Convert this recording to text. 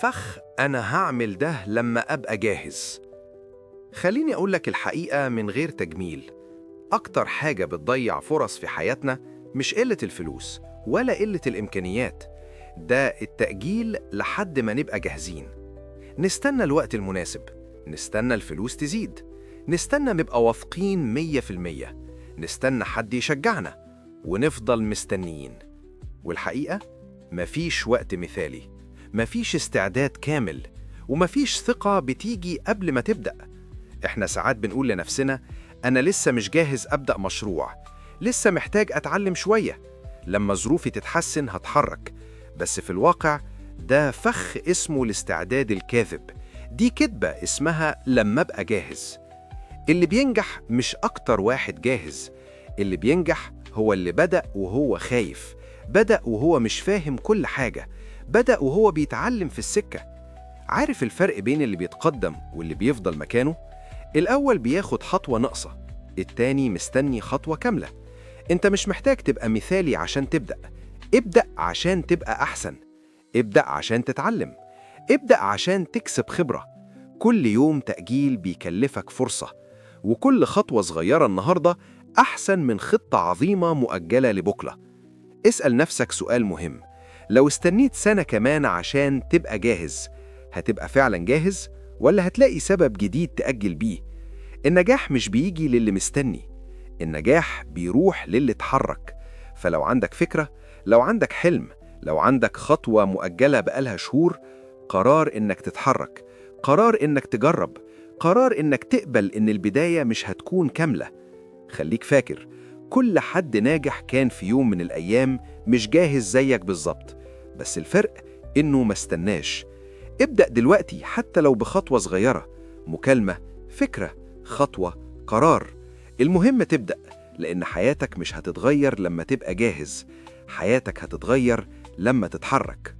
فخ أنا هعمل ده لما أبقى جاهز. خليني أقولك الحقيقة من غير تجميل، أكتر حاجة بتضيع فرص في حياتنا مش قلة الفلوس ولا قلة الإمكانيات، ده التأجيل لحد ما نبقى جاهزين. نستنى الوقت المناسب، نستنى الفلوس تزيد، نستنى نبقى واثقين 100%، نستنى حد يشجعنا ونفضل مستنيين. والحقيقة مفيش وقت مثالي، مفيش استعداد كامل، ومفيش ثقة بتيجي قبل ما تبدأ. إحنا ساعات بنقول لنفسنا أنا لسه مش جاهز أبدأ مشروع، لسه محتاج أتعلم شوية، لما ظروفي تتحسن هتحرك. بس في الواقع ده فخ اسمه الاستعداد الكاذب، دي كدبة اسمها لما أبقى جاهز. اللي بينجح مش أكتر واحد جاهز، اللي بينجح هو اللي بدأ وهو خايف، بدأ وهو مش فاهم كل حاجة، بدأ وهو بيتعلم في السكة. عارف الفرق بين اللي بيتقدم واللي بيفضل مكانه؟ الأول بياخد خطوة ناقصة، التاني مستني خطوة كاملة. انت مش محتاج تبقى مثالي عشان تبدأ، ابدأ عشان تبقى أحسن، ابدأ عشان تتعلم، ابدأ عشان تكسب خبرة. كل يوم تأجيل بيكلفك فرصة، وكل خطوة صغيرة النهاردة أحسن من خطة عظيمة مؤجلة لبكرة. اسأل نفسك سؤال مهم، لو استنيت سنة كمان عشان تبقى جاهز، هتبقى فعلا جاهز ولا هتلاقي سبب جديد تأجل بيه؟ النجاح مش بيجي للي مستني، النجاح بيروح للي اتحرك. فلو عندك فكرة، لو عندك حلم، لو عندك خطوة مؤجلة بقالها شهور، قرار إنك تتحرك، قرار إنك تجرب، قرار إنك تقبل إن البداية مش هتكون كاملة. خليك فاكر، كل حد ناجح كان في يوم من الأيام مش جاهز زيك بالظبط، بس الفرق إنه ما استناش. ابدأ دلوقتي حتى لو بخطوة صغيرة، مكالمة، فكرة، خطوة، قرار. المهم تبدأ، لأن حياتك مش هتتغير لما تبقى جاهز، حياتك هتتغير لما تتحرك.